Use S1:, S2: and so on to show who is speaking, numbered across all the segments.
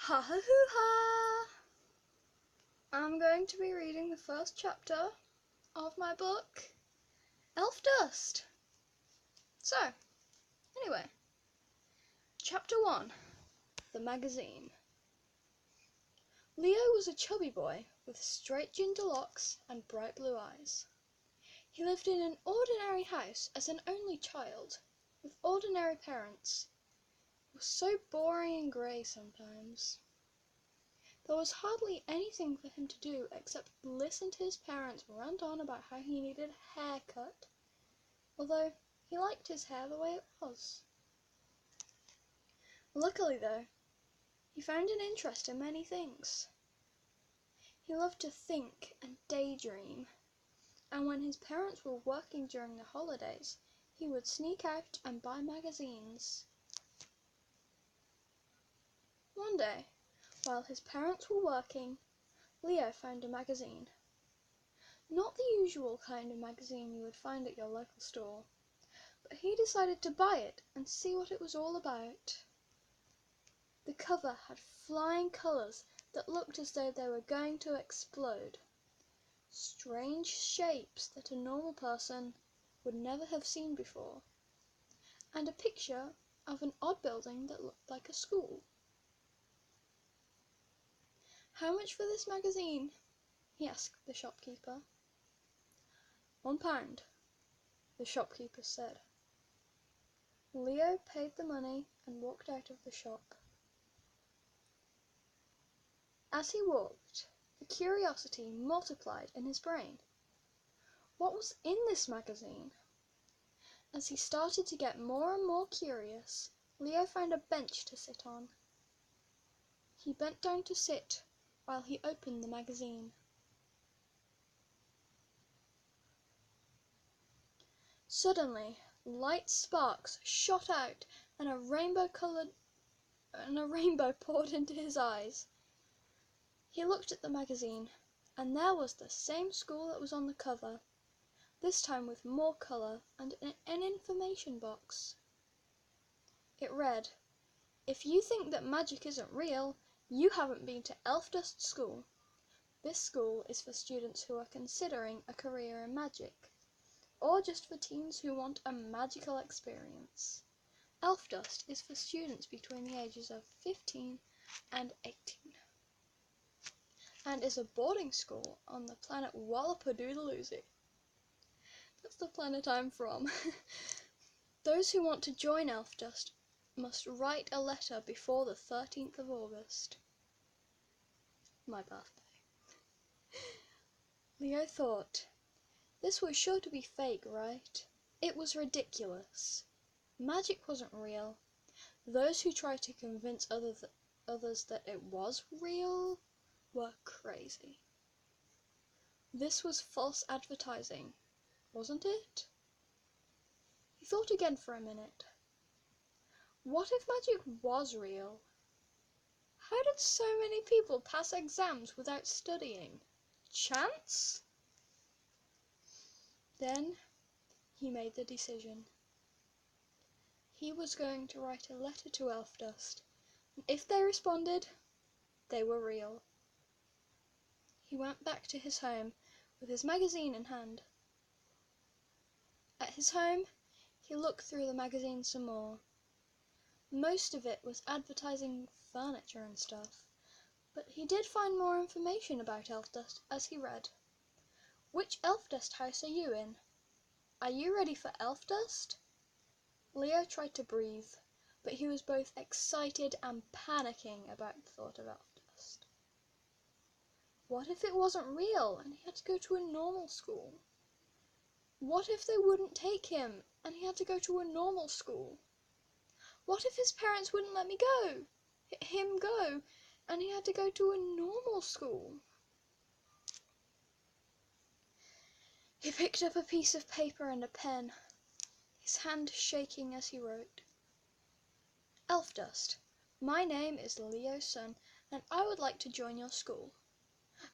S1: Ha ha hoo ha! I'm going to be reading the first chapter of my book, Elf Dust. So, anyway, Chapter 1, The Magazine. Leo was a chubby boy with straight ginger locks and bright blue eyes. He lived in an ordinary house as an only child, with ordinary parents. It was so boring and grey sometimes. There was hardly anything for him to do except listen to his parents rant on about how he needed a haircut, although he liked his hair the way it was. Luckily, though, he found an interest in many things. He loved to think and daydream, and when his parents were working during the holidays, he would sneak out and buy magazines. One day, while his parents were working, Leo found a magazine. Not the usual kind of magazine you would find at your local store, but he decided to buy it and see what it was all about. The cover had flying colours that looked as though they were going to explode, strange shapes that a normal person would never have seen before, and a picture of an odd building that looked like a school. "How much for this magazine?" he asked the shopkeeper. £1, the shopkeeper said. Leo paid the money and walked out of the shop. As he walked, the curiosity multiplied in his brain. What was in this magazine? As he started to get more and more curious, Leo found a bench to sit on. He bent down to sit while he opened the magazine. Suddenly, light sparks shot out and a rainbow poured into his eyes. He looked at the magazine, and there was the same school that was on the cover, this time with more colour and an information box. It read, "If you think that magic isn't real, you haven't been to Elfdust School. This school is for students who are considering a career in magic, or just for teens who want a magical experience. Elfdust is for students between the ages of 15 and 18, and is a boarding school on the planet Wallapadoodaloozy." That's the planet I'm from. Those who want to join Elfdust must write a letter before the 13th of August. My birthday. Leo thought, this was sure to be fake, right? It was ridiculous. Magic wasn't real. Those who tried to convince others that it was real were crazy. This was false advertising, wasn't it? He thought again for a minute. What if magic was real? How did so many people pass exams without studying? Chance? Then he made the decision. He was going to write a letter to Elfdust, and if they responded, they were real. He went back to his home with his magazine in hand. At his home, he looked through the magazine some more. Most of it was advertising furniture and stuff, but he did find more information about Elfdust as he read. "Which Elfdust house are you in? Are you ready for Elfdust?" Leo tried to breathe, but he was both excited and panicking about the thought of Elfdust. What if it wasn't real and he had to go to a normal school? What if they wouldn't take him and he had to go to a normal school? What if his parents wouldn't let him go, and he had to go to a normal school? He picked up a piece of paper and a pen, his hand shaking as he wrote. "Elfdust, my name is Leo Sun, and I would like to join your school.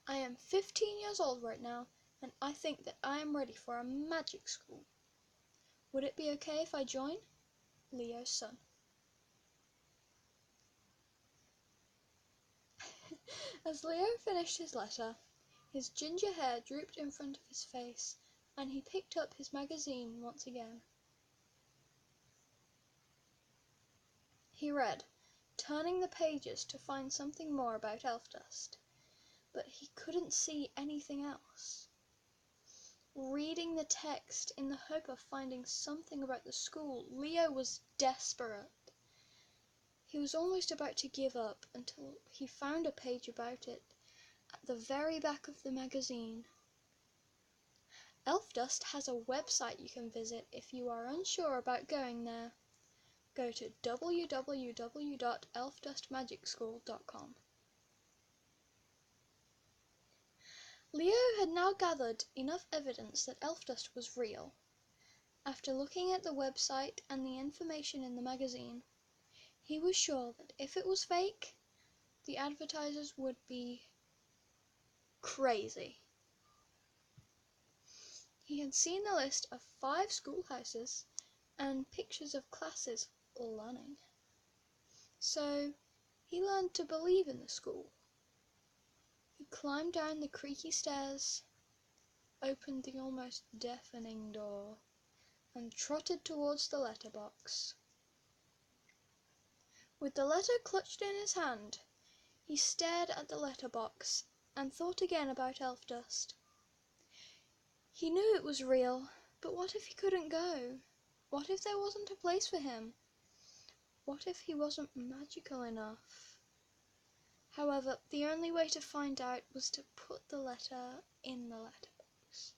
S1: I am 15 years old right now, and I think that I am ready for a magic school. Would it be okay if I join? Leo Sun." As Leo finished his letter, his ginger hair drooped in front of his face, and he picked up his magazine once again. He read, turning the pages to find something more about Elfdust, but he couldn't see anything else. Reading the text in the hope of finding something about the school, Leo was desperate. He was almost about to give up until he found a page about it at the very back of the magazine. Elfdust has a website you can visit if you are unsure about going there. Go to www.elfdustmagicschool.com. Leo had now gathered enough evidence that Elfdust was real. After looking at the website and the information in the magazine, he was sure that if it was fake, the advertisers would be crazy. He had seen the list of 5 schoolhouses and pictures of classes learning. So he learned to believe in the school. He climbed down the creaky stairs, opened the almost deafening door, and trotted towards the letterbox. With the letter clutched in his hand, he stared at the letterbox and thought again about Elfdust. He knew it was real, but what if he couldn't go? What if there wasn't a place for him? What if he wasn't magical enough? However, the only way to find out was to put the letter in the letterbox.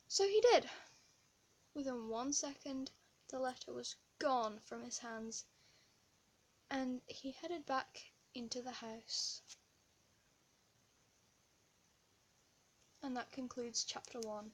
S1: So he did. Within 1 second, the letter was gone from his hands, and he headed back into the house. And that concludes chapter 1.